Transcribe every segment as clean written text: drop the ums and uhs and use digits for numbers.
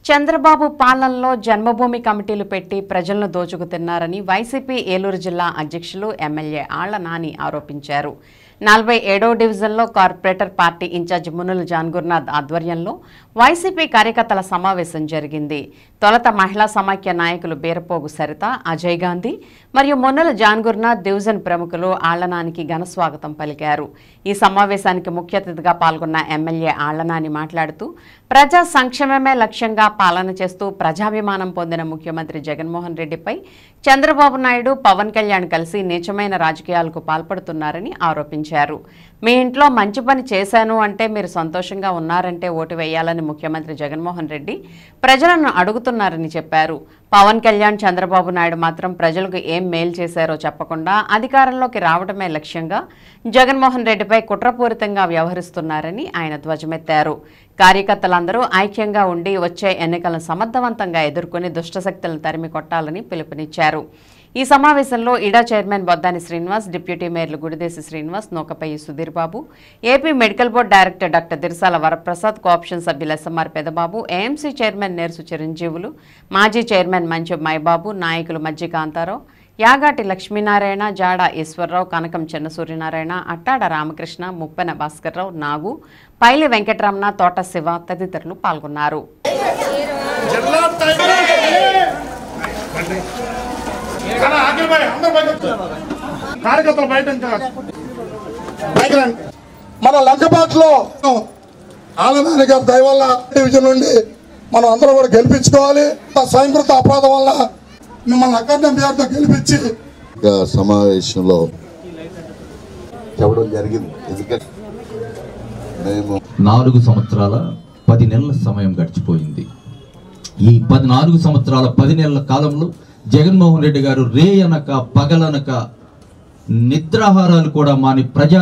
చంద్రబాబు పాలనలో జన్మభూమి కమిటీలు పెట్టి ప్రజలను దోచుకుతున్నారని వైసీపీ ఏలూరు జిల్లా అధ్యక్షులు ఎమ్మెల్యే ఆళ్ల నాని ఆరోపించారు. 47వ డివిజన్లో corporator party incharge Munula John Gurunath ఆధ్వర్యంలో వైసీపీ కార్యకర్తల సమావేశం జరిగింది. తొలత మహిళా సమాఖ్య నాయకులు బీరపోగు సరిత, అజయ్ గాంధీ మరియు మునుల జాన్ గురునాథ్ డివిజన్ ప్రముఖులు ఆళ్ల నానికి ఘన స్వాగతం పలికారు. ఈ సమావేశానికి ముఖ్య అతిథిగా పాల్గొన్న ఎమ్మెల్యే ఆళ్ల నాని మాట్లాడుతూ ప్రజా సంక్షేమమే లక్ష్యంగా పాలన చేస్తూ ప్రజాభిమానం పొందిన ముఖ్యమంత్రి జగన్మోహన్ రెడ్డిపై చంద్రబాబు నాయుడు, పవన్ కళ్యాణ్ కలిసి నీచమైన రాజకీయాలకు పాల్పడుతున్నారని ఆరోపించారు. మీ ఇంట్లో మంచి పని చేశాను అంటే మీరు సంతోషంగా ఉన్నారంటే ఓటు వేయాలని ముఖ్యమంత్రి జగన్మోహన్ రెడ్డి ప్రజలను అడుగుతున్నారని చెప్పారు. పవన్ కళ్యాణ్, చంద్రబాబు నాయుడు మాత్రం ప్రజలకు ఏం మేలు చేశారో చెప్పకుండా అధికారంలోకి రావడమే లక్ష్యంగా జగన్మోహన్ రెడ్డిపై కుట్రపూరితంగా వ్యవహరిస్తున్నారని ఆయన ధ్వజమెత్తారు. కార్యకర్తలందరూ ఐక్యంగా ఉండి వచ్చే ఎన్నికలను సమర్థవంతంగా ఎదుర్కొని దుష్టశక్తులను తరిమి కొట్టాలని పిలుపునిచ్చారు. ఈ సమావేశంలో ఇడా చైర్మన్ బొద్దాని శ్రీనివాస్, డిప్యూటీ మేయర్లు Gudidesi Srinivas, Nookapalli Sudheer Babu, AP medical board director doctor Dirsala Varaprasad, cooption సభ్యులు SMR Pedababu, AMC chairman Nersu Chiranjeevulu, మాజీ చైర్మన్ మంచు మైబాబు, నాయకులు మజ్జి కాంతారావు, యాగాటి లక్ష్మీనారాయణ, జాడ ఈశ్వరరావు, కనకం చెన్న సూర్యనారాయణ, అట్టాడ రామకృష్ణ, ముప్పెన భాస్కర్రావు, నాగు, పైలి వెంకటరమణ, తోట శివ తదితరులు పాల్గొన్నారు. మన లంకపాట్లో ఆళ్ల నాని గారి దయ వల్ల డివిజన్ నుండి మనం అందరం కూడా గెలిపించుకోవాలి. స్వయంకృత అపరాధం వల్ల మిమ్మల్ని అక్కడ పేరుతో గెలిపించి సమావేశంలో చెప్పడం జరిగింది. ఎందుకంటే మేము 4 సంవత్సరాల 10 నెలల సమయం గడిచిపోయింది. ఈ 14 సంవత్సరాల 10 నెలల కాలంలో జగన్మోహన్ రెడ్డి గారు రేయనక పగలనక నిద్రాహారాలు కూడా మాని ప్రజా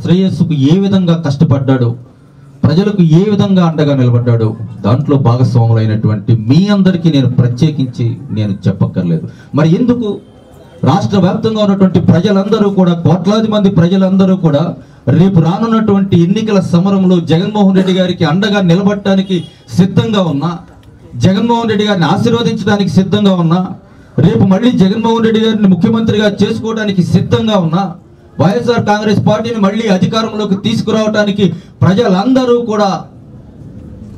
శ్రేయస్సుకు ఏ విధంగా కష్టపడ్డాడో, ప్రజలకు ఏ విధంగా అండగా నిలబడ్డాడో దాంట్లో భాగస్వాములైనటువంటి మీ అందరికీ నేను ప్రత్యేకించి నేను చెప్పక్కర్లేదు. మరి ఎందుకు రాష్ట్ర వ్యాప్తంగా ఉన్నటువంటి ప్రజలందరూ కూడా, కోట్లాది మంది ప్రజలందరూ కూడా రేపు రానున్నటువంటి ఎన్నికల సమరంలో జగన్మోహన్ రెడ్డి గారికి అండగా నిలబడటానికి సిద్ధంగా ఉన్నా, జగన్మోహన్ రెడ్డి గారిని ఆశీర్వదించడానికి సిద్ధంగా ఉన్నా, రేపు మళ్ళీ జగన్మోహన్ రెడ్డి గారిని ముఖ్యమంత్రిగా చేసుకోవడానికి సిద్ధంగా ఉన్నా, వైఎస్ఆర్ కాంగ్రెస్ పార్టీని మళ్ళీ అధికారంలోకి తీసుకురావడానికి ప్రజలందరూ కూడా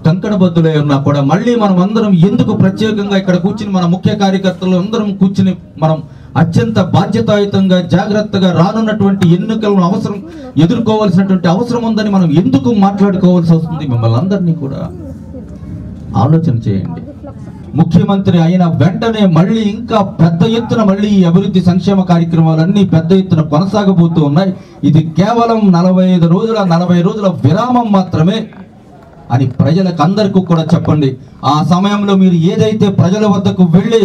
కంకణబద్దులై ఉన్నా కూడా మళ్ళీ మనం అందరం ఎందుకు ప్రత్యేకంగా ఇక్కడ కూర్చుని మన ముఖ్య కార్యకర్తలు అందరం కూర్చుని మనం అత్యంత బాధ్యతాయుతంగా జాగ్రత్తగా రానున్నటువంటి ఎన్నికలను ఎదుర్కోవాల్సినటువంటి అవసరం ఉందని మనం ఎందుకు మాట్లాడుకోవాల్సి వస్తుంది? మిమ్మల్ని అందరినీ కూడా ఆలోచన చేయండి. ముఖ్యమంత్రి అయిన వెంటనే మళ్ళీ ఇంకా పెద్ద ఎత్తున మళ్ళీ ఈ అభివృద్ధి సంక్షేమ కార్యక్రమాలన్నీ పెద్ద ఎత్తున కొనసాగబోతూ ఉన్నాయి. ఇది కేవలం 40 రోజుల విరామం మాత్రమే అని ప్రజలకు అందరికీ కూడా చెప్పండి. ఆ సమయంలో మీరు ఏదైతే ప్రజల వద్దకు వెళ్ళి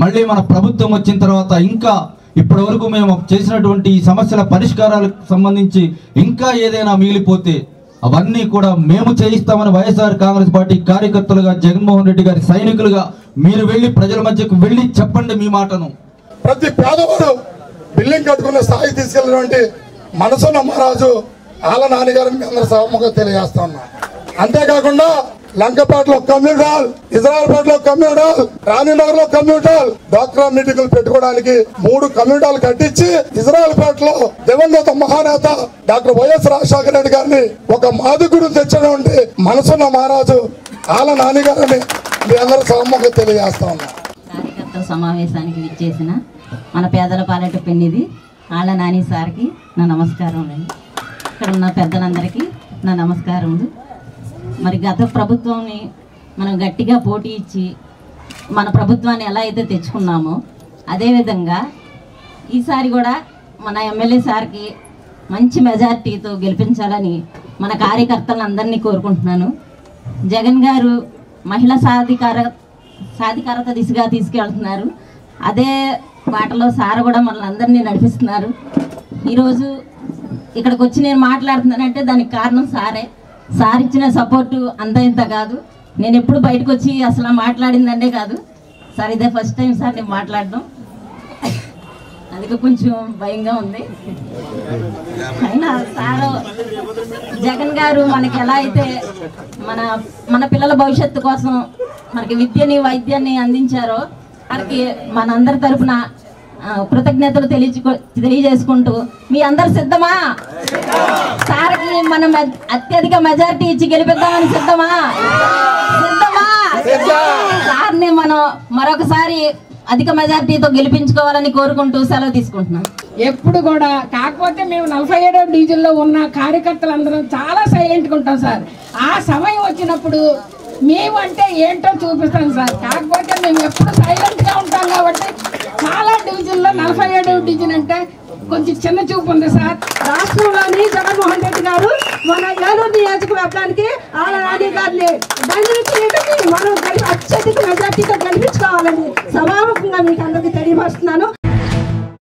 మళ్ళీ మన ప్రభుత్వం వచ్చిన తర్వాత ఇంకా ఇప్పటి వరకు మేము చేసినటువంటి ఈ సమస్యల పరిష్కారాలకు సంబంధించి ఇంకా ఏదైనా మిగిలిపోతే అవన్నీ కూడా మేము చేయిస్తామని వైఎస్ఆర్ కాంగ్రెస్ పార్టీ కార్యకర్తలుగా, జగన్మోహన్ రెడ్డి గారి సైనికులుగా మీరు వెళ్ళి ప్రజల మధ్యకు వెళ్ళి చెప్పండి మీ మాటను. ప్రతి పేదవాడు బిల్డింగ్ కట్టుకునే స్థాయి తీసుకెళ్ళినటువంటి మనసున్న మహారాజు ఆళ్ల నాని గారిని అందరూ సభముఖంగా తెలియజేస్తా ఉన్నా. అంతేకాకుండా లంకపేటలో కమ్యూనిటీ హాల్, ఇజ్రాయల్పేటలో కమ్యూనిటీ హాల్, రాణినగర్ లో కమ్యూనిటీ హాల్, డాక్టర్ మీటింగులు పెట్టుకోవడానికి 3 కమ్యూనిటీ హాల్ కట్టించి ఇజ్రాయల్పేటలో దివంగత మహానేత డాక్టర్ వైఎస్ రాజశేఖర రెడ్డి గారిని ఒక మాదిగుడు తెచ్చినటువంటి మనసున్న మహారాజు ఆళ్ల నాని గారిని మీ అందరూ సభముఖంగా తెలియజేస్తా ఉన్నా. కార్యకర్తల సమావేశానికి విచ్చేసిన మన పేదల పాలెట పెన్నిది ఆళ్ల నాని సార్కి నా నమస్కారం అండి. ఇక్కడ ఉన్న పెద్దలందరికీ నా నమస్కారములు. మరి గత ప్రభుత్వాన్ని మనం గట్టిగా పోటీ ఇచ్చి మన ప్రభుత్వాన్ని ఎలా అయితే తెచ్చుకున్నామో అదేవిధంగా ఈసారి కూడా మన ఎమ్మెల్యే సార్కి మంచి మెజార్టీతో గెలిపించాలని మన కార్యకర్తలందరినీ కోరుకుంటున్నాను. జగన్ గారు మహిళా సాధికారత దిశగా తీసుకెళ్తున్నారు. అదే బాటలో సార్ కూడా మనల్ని అందరినీ నడిపిస్తున్నారు. ఈరోజు ఇక్కడికి వచ్చి నేను మాట్లాడుతున్నానంటే దానికి కారణం సారే. సార్ ఇచ్చిన సపోర్టు అంత ఇంత కాదు. నేను ఎప్పుడు బయటకు వచ్చి అసలు మాట్లాడిందంటే కాదు సార్, ఇదే ఫస్ట్ టైం సార్ నేను మాట్లాడడం. అందుకే కొంచెం భయంగా ఉంది. అయినా సార్ జగన్ గారు మనకి ఎలా అయితే మన పిల్లల భవిష్యత్తు కోసం మనకి విద్యని వైద్యాన్ని అందించారో వారికి మనందరి తరఫున కృతజ్ఞతలు తెలియజేసుకుంటూ మీ అందరు సిద్ధమా? సార్కి మనం అత్యధిక మెజారిటీ ఇచ్చి గెలిపిద్దామని సిద్ధమా? సార్ని మనం మరొకసారి అధిక మెజారిటీతో గెలిపించుకోవాలని కోరుకుంటూ సెలవు తీసుకుంటున్నాం. ఎప్పుడు కూడా కాకపోతే మేము 47వ డివిజన్లో ఉన్న కార్యకర్తలందరం చాలా సైలెంట్గా ఉంటాం సార్. ఆ సమయం వచ్చినప్పుడు మేము అంటే ఏంటో చూపిస్తాం సార్. కాకపోతే మేము ఎప్పుడు సైలెంట్గా ఉంటాం కాబట్టి చాలా డివిజన్లో 47వ డివిజన్ అంటే కొంచెం చిన్న చూపు ఉంది సార్. రాష్ట్రంలోని జగన్మోహన్ రెడ్డి గారు మన ఏలూరు నియోజకవర్గానికి ఆళ్ళ నాని గారిని మనం అత్యధిక మెజార్టీతో గెలిపించుకోవాలని సభాముఖంగా మీకు అందరికీ తెలియపరుస్తున్నాను.